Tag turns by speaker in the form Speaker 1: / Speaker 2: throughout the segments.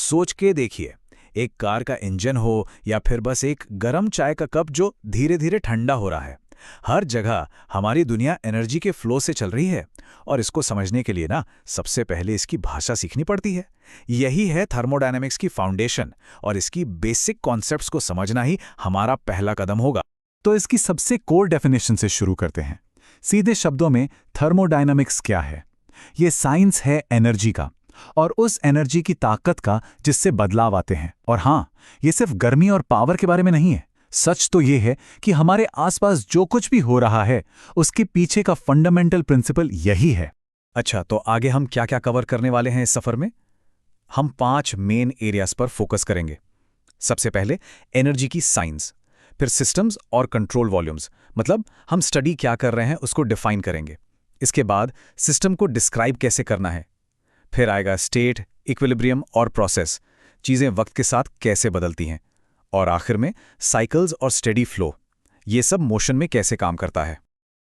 Speaker 1: सोच के देखिए, एक कार का इंजन हो या फिर बस एक गरम चाय का कप जो धीरे धीरे ठंडा हो रहा है, हर जगह हमारी दुनिया एनर्जी के फ्लो से चल रही है। और इसको समझने के लिए ना सबसे पहले इसकी भाषा सीखनी पड़ती है। यही है थर्मोडायनेमिक्स की फाउंडेशन, और इसकी बेसिक कॉन्सेप्ट्स को समझना ही हमारा पहला कदम होगा।
Speaker 2: तो इसकी सबसे कोर डेफिनेशन से शुरू करते हैं। सीधे शब्दों में थर्मोडायनामिक्स क्या है? ये साइंस है एनर्जी का, और उस एनर्जी की ताकत का जिससे बदलाव आते हैं। और हाँ, ये सिर्फ गर्मी और पावर के बारे में नहीं है। सच तो ये है कि हमारे आसपास जो कुछ भी हो रहा है उसके पीछे का फंडामेंटल प्रिंसिपल यही है।
Speaker 1: अच्छा, तो आगे हम क्या क्या कवर करने वाले हैं इस सफर में? हम 5 मेन एरियाज पर फोकस करेंगे। सबसे पहले एनर्जी की साइंस, फिर सिस्टम्स और कंट्रोल वॉल्यूम्स, मतलब हम स्टडी क्या कर रहे हैं उसको डिफाइन करेंगे। इसके बाद सिस्टम को डिस्क्राइब कैसे करना है। फिर आएगा स्टेट, इक्विलिब्रियम और प्रोसेस, चीज़ें वक्त के साथ कैसे बदलती हैं। और आखिर में साइकिल्स और स्टेडी फ्लो, ये सब मोशन में कैसे काम करता है।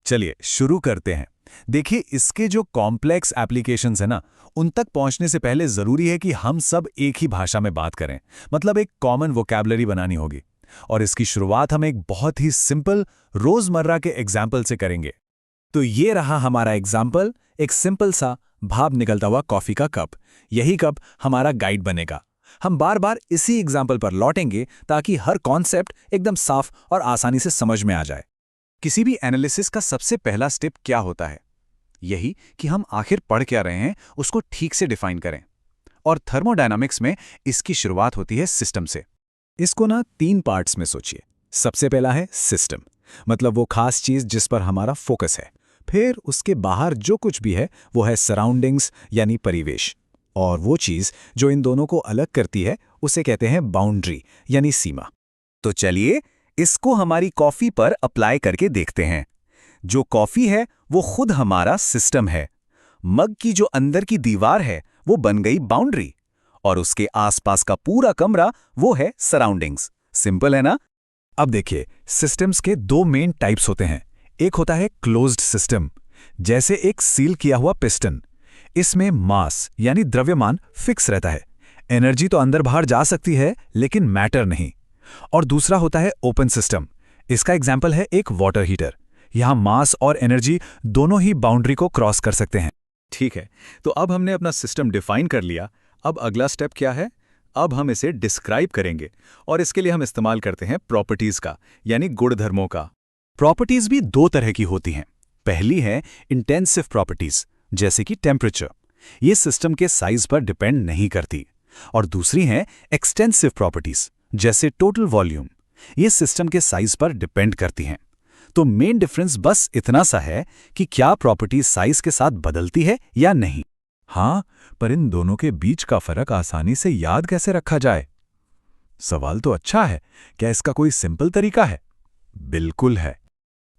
Speaker 2: चलिए शुरू करते हैं। देखिए, इसके जो कॉम्प्लेक्स एप्लीकेशंस है ना, उन तक पहुंचने से पहले जरूरी है कि हम सब एक ही भाषा में बात करें, मतलब एक कॉमन वोकैबुलरी बनानी होगी। और इसकी शुरुआत हम एक बहुत ही सिंपल रोजमर्रा के एग्जाम्पल से करेंगे।
Speaker 1: तो ये रहा हमारा एग्जाम्पल, एक सिंपल सा भाप निकलता हुआ कॉफी का कप। यही कप हमारा गाइड बनेगा। हम बार बार इसी एग्जाम्पल पर लौटेंगे ताकि हर कॉन्सेप्ट एकदम साफ और आसानी से समझ में आ जाए। किसी भी एनालिसिस का सबसे पहला स्टेप क्या होता है? यही कि हम आखिर पढ़ क्या रहे हैं उसको ठीक से डिफाइन करें। और थर्मोडायनामिक्स में इसकी शुरुआत होती है सिस्टम से। इसको ना 3 पार्ट्स में सोचिए। सबसे पहला है सिस्टम, मतलब वो खास चीज जिस पर हमारा फोकस है। फिर उसके बाहर जो कुछ भी है वो है सराउंडिंग्स, यानी परिवेश। और वो चीज जो इन दोनों को अलग करती है उसे कहते हैं बाउंड्री, यानी सीमा। तो चलिए इसको हमारी कॉफी पर अप्लाई करके देखते हैं। जो कॉफी है वो खुद हमारा सिस्टम है। मग की जो अंदर की दीवार है वो बन गई बाउंड्री, और उसके आसपास का पूरा कमरा वो है सराउंडिंग्स। सिंपल है ना?
Speaker 2: अब देखिए, सिस्टम्स के 2 मेन टाइप्स होते हैं। एक होता है क्लोज्ड सिस्टम, जैसे एक सील किया हुआ पिस्टन। इसमें मास यानी द्रव्यमान फिक्स रहता है। एनर्जी तो अंदर बाहर जा सकती है लेकिन मैटर नहीं। और दूसरा होता है ओपन सिस्टम। इसका एग्जाम्पल है एक वाटर हीटर। यहां मास और एनर्जी दोनों ही बाउंड्री को क्रॉस कर सकते हैं।
Speaker 1: ठीक है, तो अब हमने अपना सिस्टम डिफाइन कर लिया। अब अगला स्टेप क्या है? अब हम इसे डिस्क्राइब करेंगे, और इसके लिए हम इस्तेमाल करते हैं प्रॉपर्टीज का, यानी गुणधर्मों का।
Speaker 2: प्रॉपर्टीज भी 2 तरह की होती हैं। पहली है इंटेंसिव प्रॉपर्टीज, जैसे कि टेम्परेचर। ये सिस्टम के साइज पर डिपेंड नहीं करती। और दूसरी है एक्सटेंसिव प्रॉपर्टीज, जैसे टोटल वॉल्यूम। ये सिस्टम के साइज पर डिपेंड करती हैं। तो मेन डिफरेंस बस इतना सा है कि क्या प्रॉपर्टी साइज के साथ बदलती है या नहीं। हाँ, पर इन दोनों के बीच का फर्क आसानी से याद कैसे रखा जाए? सवाल तो अच्छा है। क्या इसका कोई सिंपल तरीका है? बिल्कुल है।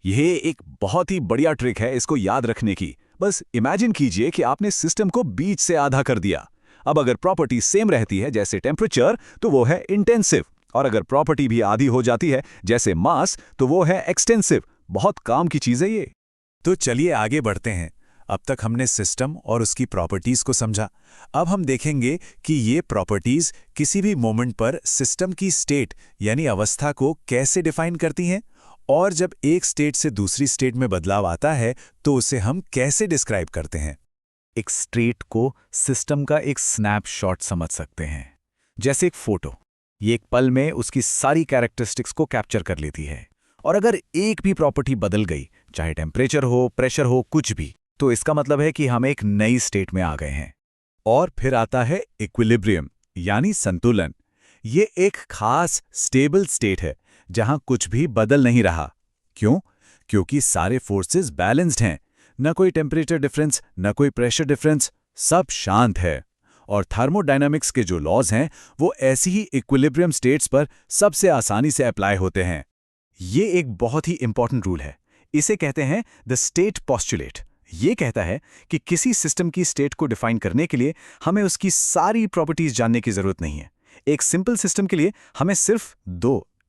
Speaker 1: यह एक बहुत ही बढ़िया ट्रिक है इसको याद रखने की। बस इमेजिन कीजिए कि आपने सिस्टम को बीच से आधा कर दिया। अब अगर प्रॉपर्टी सेम रहती है जैसे टेम्परेचर, तो वो है इंटेंसिव। और अगर प्रॉपर्टी भी आधी हो जाती है जैसे मास, तो वो है एक्सटेंसिव। बहुत काम की चीज है ये।
Speaker 2: तो चलिए आगे बढ़ते हैं। अब तक हमने सिस्टम और उसकी प्रॉपर्टीज को समझा। अब हम देखेंगे कि ये प्रॉपर्टीज किसी भी मोमेंट पर सिस्टम की स्टेट यानी अवस्था को कैसे डिफाइन करती हैं, और जब एक स्टेट से दूसरी स्टेट में बदलाव आता है तो उसे हम कैसे डिस्क्राइब करते हैं। एक स्टेट को सिस्टम का एक स्नैपशॉट समझ सकते हैं, जैसे एक फोटो। ये एक पल में उसकी सारी कैरेक्टरिस्टिक्स को कैप्चर कर लेती है। और अगर एक भी प्रॉपर्टी बदल गई, चाहे टेम्परेचर हो, प्रेशर हो, कुछ भी, तो इसका मतलब है कि हम एक नई स्टेट में आ गए हैं। और फिर आता है इक्विलिब्रियम, यानी संतुलन। ये एक खास स्टेबल स्टेट है जहां कुछ भी बदल नहीं रहा। क्यों? क्योंकि सारे फोर्सेस बैलेंस्ड हैं। न कोई टेम्परेचर डिफरेंस, न कोई प्रेशर डिफरेंस, सब शांत है। और थर्मोडायनामिक्स के जो लॉज हैं वो ऐसी ही इक्विलिब्रियम स्टेट्स पर सबसे आसानी से अप्लाई होते हैं। ये एक बहुत ही इंपॉर्टेंट रूल है। इसे कहते हैं द स्टेट पॉस्टुलेट। ये कहता है कि किसी सिस्टम की स्टेट को डिफाइन करने के लिए हमें उसकी सारी प्रॉपर्टीज जानने की जरूरत नहीं है। एक सिंपल सिस्टम के लिए हमें सिर्फ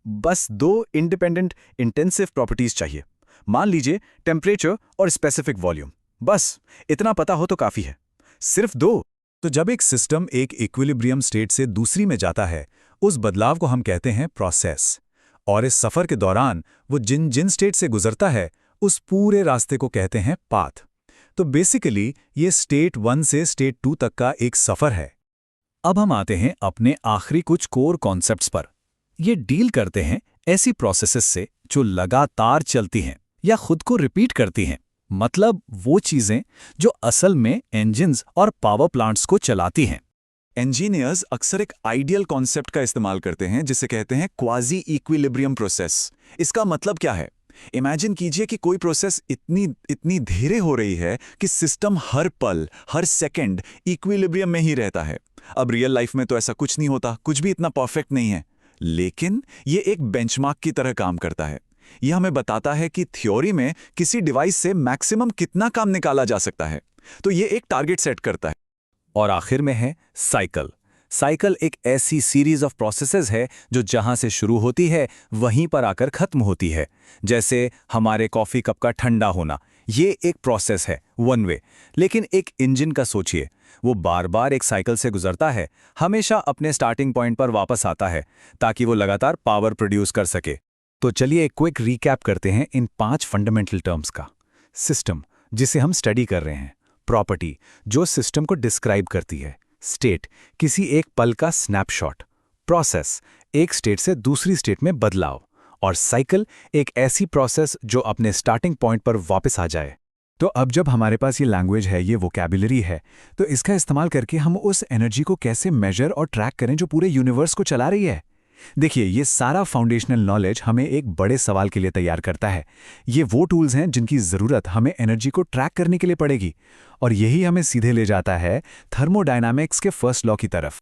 Speaker 2: बस दो इंडिपेंडेंट इंटेंसिव प्रॉपर्टीज चाहिए। मान लीजिए टेम्परेचर और स्पेसिफिक वॉल्यूम। बस इतना पता हो तो काफी है। सिर्फ 2। तो जब एक सिस्टम एक इक्विलिब्रियम स्टेट से दूसरी में जाता है, उस बदलाव को हम कहते हैं प्रोसेस। और इस सफ़र के दौरान वो जिन जिन स्टेट से गुजरता है, उस पूरे रास्ते को कहते हैं पाथ। तो बेसिकली ये स्टेट 1 से स्टेट 2 तक का एक सफ़र है।
Speaker 1: अब हम आते हैं अपने आखिरी कुछ कोर कॉन्सेप्ट्स पर। ये डील करते हैं ऐसी प्रोसेसेस से जो लगातार चलती हैं या खुद को रिपीट करती हैं, मतलब वो चीज़ें जो असल में इंजन्स और पावर प्लांट्स को चलाती हैं।
Speaker 2: इंजीनियर्स अक्सर एक आइडियल कॉन्सेप्ट का इस्तेमाल करते हैं जिसे कहते हैं क्वाजी इक्विलिब्रियम प्रोसेस। इसका मतलब क्या है? इमेजिन कीजिए कि कोई प्रोसेस इतनी धीरे हो रही है कि सिस्टम हर पल, हर सेकंड इक्विलिब्रियम में ही रहता है। अब रियल लाइफ में तो ऐसा कुछ नहीं होता, कुछ भी इतना परफेक्ट नहीं है, लेकिन ये एक बेंचमार्क की तरह काम करता है। यह हमें बताता है कि थ्योरी में किसी डिवाइस से मैक्सिमम कितना काम निकाला जा सकता है। तो ये एक टारगेट सेट करता है।
Speaker 1: और आखिर में है साइकिल। साइकिल एक ऐसी सीरीज ऑफ प्रोसेसेस है जो जहां से शुरू होती है वहीं पर आकर खत्म होती है। जैसे हमारे कॉफ़ी कप का ठंडा होना, ये एक प्रोसेस है, वन वे। लेकिन एक इंजन का सोचिए, वो बार बार एक साइकिल से गुजरता है, हमेशा अपने स्टार्टिंग पॉइंट पर वापस आता है ताकि वो लगातार पावर प्रोड्यूस कर सके। तो चलिए एक क्विक रिकैप करते हैं इन 5 फंडामेंटल टर्म्स का। सिस्टम, जिसे हम स्टडी कर रहे हैं। प्रॉपर्टी, जो सिस्टम को डिस्क्राइब करती है। स्टेट, किसी एक पल का स्नैपशॉट। प्रोसेस, एक स्टेट से दूसरी स्टेट में बदलाव। और साइकिल, एक ऐसी प्रोसेस जो अपने स्टार्टिंग पॉइंट पर वापस आ जाए। तो अब जब हमारे पास ये लैंग्वेज है, ये वोकैबुलरी है, तो इसका इस्तेमाल करके हम उस एनर्जी को कैसे मेजर और ट्रैक करें जो पूरे यूनिवर्स को चला रही है। देखिए, ये सारा फाउंडेशनल नॉलेज हमें एक बड़े सवाल के लिए तैयार करता है। ये वो टूल्स हैं जिनकी ज़रूरत हमें एनर्जी को ट्रैक करने के लिए पड़ेगी, और यही हमें सीधे ले जाता है थर्मोडायनामिक्स के फर्स्ट लॉ की तरफ।